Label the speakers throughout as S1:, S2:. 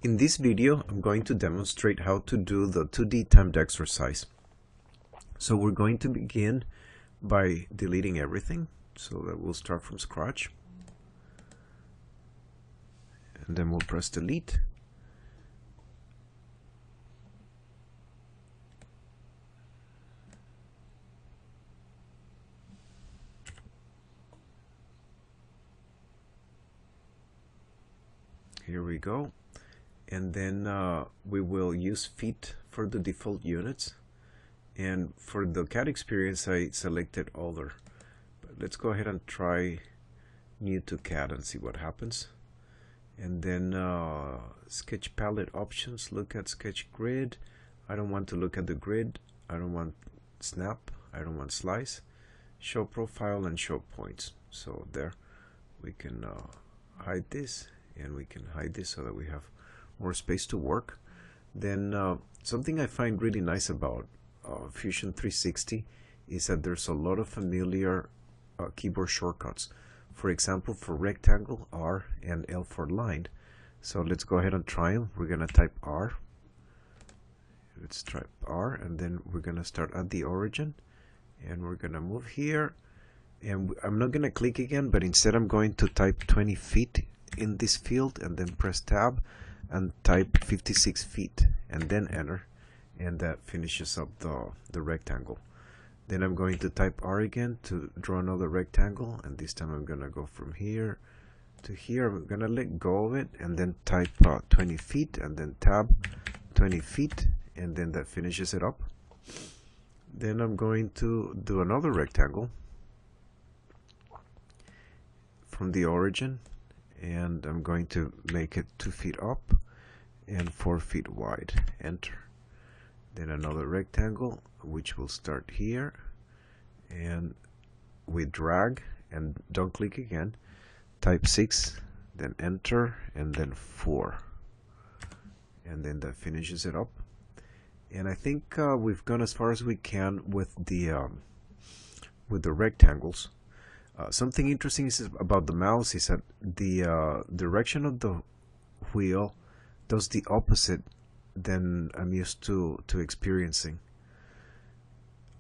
S1: In this video, I'm going to demonstrate how to do the 2D timed exercise. So we're going to begin by deleting everything, so that we'll start from scratch. And then we'll press delete. Here we go. And then we will use feet for the default units. And for the CAD experience, I selected other. But let's go ahead and try new to CAD and see what happens. And then sketch palette options, look at sketch grid. I don't want to look at the grid. I don't want snap. I don't want slice. Show profile and show points. So there we can hide this, and we can hide this so that we have more space to work. Then something I find really nice about Fusion 360 is that there's a lot of familiar keyboard shortcuts. For example, for rectangle, R, and L for line. So let's go ahead and try them. We're going to type R. Let's type R, and then we're going to start at the origin. And we're going to move here. And I'm not going to click again, but instead I'm going to type 20 feet in this field, and then press Tab and type 56 feet, and then enter. And that finishes up the rectangle. Then I'm going to type R again to draw another rectangle, and this time I'm going to go from here to here. I'm going to let go of it and then type 20 feet and then tab 20 feet, and then that finishes it up. Then I'm going to do another rectangle from the origin, and I'm going to make it 2 feet up and 4 feet wide. Enter. Then another rectangle, which will start here, and we drag and don't click again, type 6, then enter, and then 4, and then that finishes it up. And I think we've gone as far as we can with the rectangles. Something interesting about the mouse is that the direction of the wheel does the opposite than I'm used to experiencing.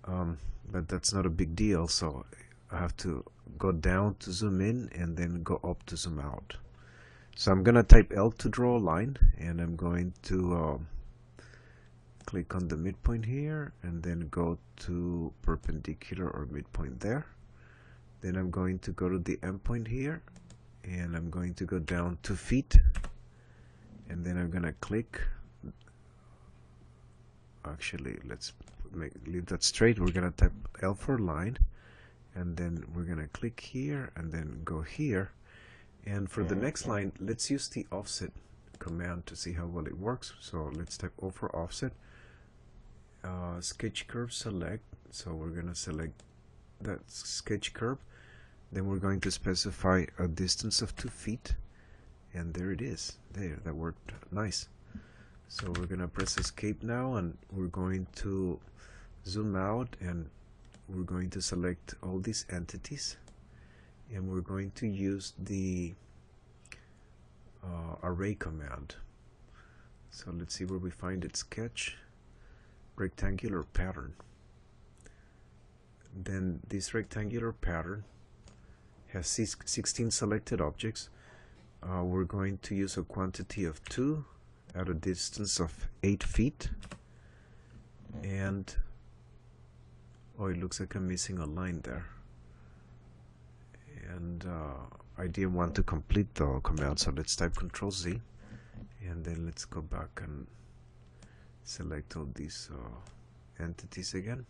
S1: But that's not a big deal, so I have to go down to zoom in and then go up to zoom out. So I'm gonna type L to draw a line, and I'm going to click on the midpoint here and then go to perpendicular or midpoint there. Then I'm going to go to the endpoint here, and I'm going to go down 2 feet, and then I'm gonna click. Actually, let's leave that straight. We're gonna type L for line, and then we're gonna click here and then go here. And for the next line, let's use the offset command to see how well it works. So let's type O for offset. Sketch curve select. So we're gonna select that sketch curve. Then we're going to specify a distance of 2 feet, and there it is. There, that worked nice. So we're going to press escape now, and we're going to zoom out, and we're going to select all these entities, and we're going to use the array command. So let's see where we find it. Sketch rectangular pattern. Then this rectangular pattern has 16 selected objects. We're going to use a quantity of 2 at a distance of 8 feet, and it looks like I'm missing a line there, and I didn't want to complete the command, so let's type Control Z, and then let's go back and select all these entities again,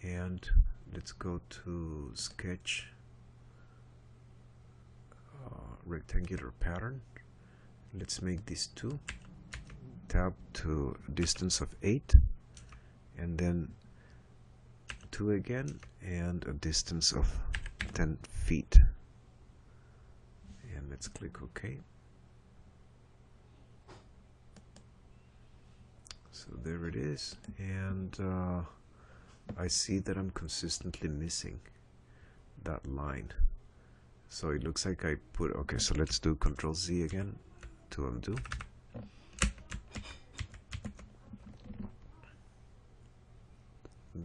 S1: and let's go to sketch rectangular pattern. Let's make this 2, tab to distance of 8, and then 2 again, and a distance of 10 feet. And let's click OK. So there it is, and I see that I'm consistently missing that line. So it looks like I put, okay, so let's do Control Z again, to undo.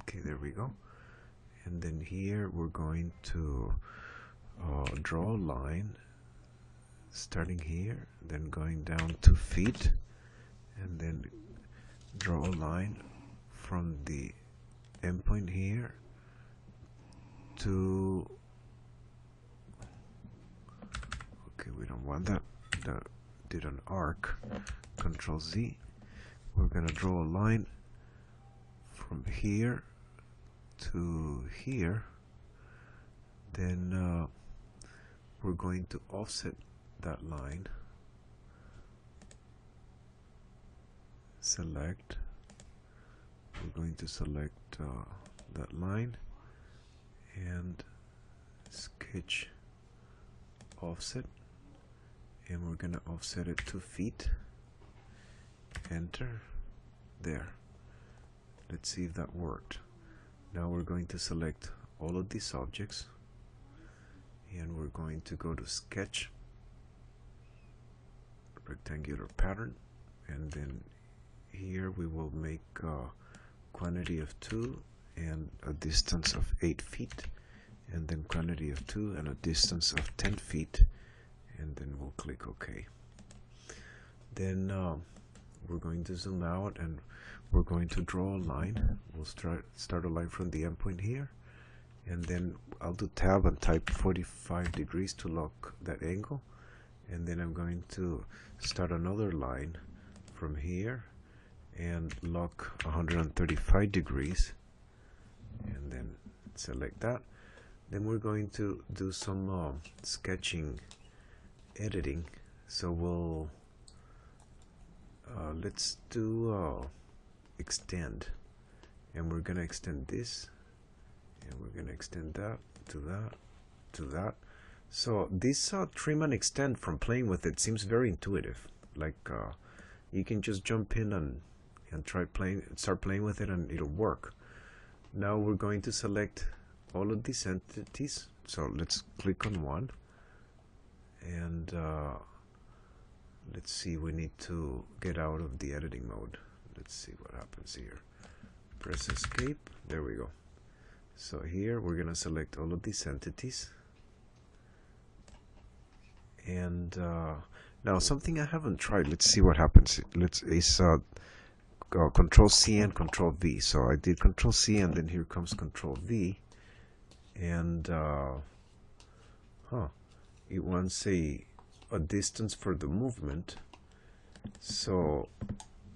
S1: Okay, there we go. And then here we're going to draw a line starting here, then going down 2 feet, and then draw a line from the endpoint here to, okay, we don't want that, that did an arc. Control Z, we're gonna draw a line from here to here, then we're going to offset that line, select, we're going to select that line and sketch offset, and we're going to offset it 2 feet, enter, there. Let's see if that worked. Now we're going to select all of these objects and we're going to go to sketch, rectangular pattern, and then here we will make a quantity of 2 and a distance of 8 feet, and then quantity of 2 and a distance of 10 feet, and then we'll click OK. Then we're going to zoom out and we're going to draw a line. We'll start a line from the endpoint here, and then I'll do tab and type 45 degrees to lock that angle, and then I'm going to start another line from here and lock 135 degrees, and then select that. Then we're going to do some sketching, editing. So we'll let's do extend, and we're gonna extend this, and we're gonna extend that to that to that. So this trim and extend, from playing with it, seems very intuitive. Like you can just jump in and start playing with it, and it'll work. Now we're going to select all of these entities. So let's click on one, and let's see, we need to get out of the editing mode. Let's see what happens here. Press escape. There we go. So here we're gonna select all of these entities, and now something I haven't tried. Let's see what happens. Control C and Control V. So I did Control C, and then here comes Control V, and it wants a distance for the movement. So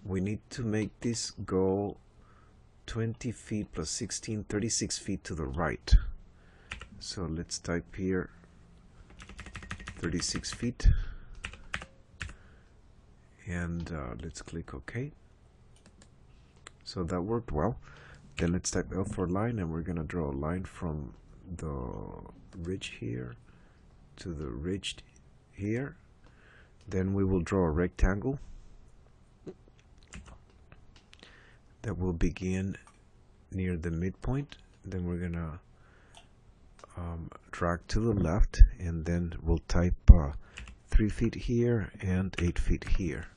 S1: we need to make this go 20 feet plus 16, 36 feet to the right. So let's type here 36 feet, and let's click OK. So that worked well. Then let's type L for line, and we're gonna draw a line from the ridge here to the ridge here. Then we will draw a rectangle that will begin near the midpoint. Then we're gonna drag to the left, and then we'll type 3 feet here and 8 feet here,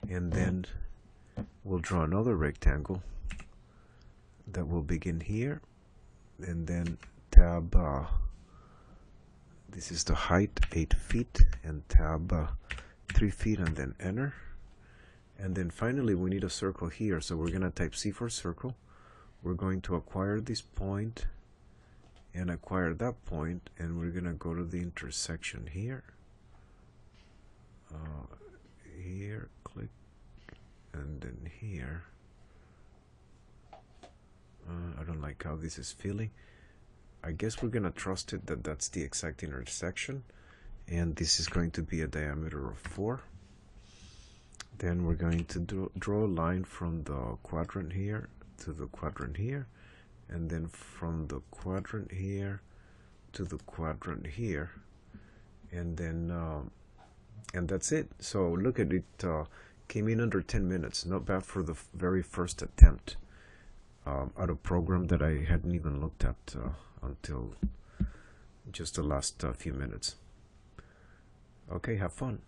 S1: and then we'll draw another rectangle that will begin here, and then tab this is the height, 8 feet, and tab 3 feet, and then enter. And then finally we need a circle here, so we're gonna type C for circle. We're going to acquire this point and acquire that point, and we're gonna go to the intersection here, here, click, and then here. I don't like how this is feeling. I guess we're gonna trust it that that's the exact intersection, and this is going to be a diameter of 4. Then we're going to draw a line from the quadrant here to the quadrant here, and then from the quadrant here to the quadrant here, and then and that's it. So look at it, came in under 10 minutes. Not bad for the very first attempt at a program that I hadn't even looked at until just the last few minutes. Okay, have fun.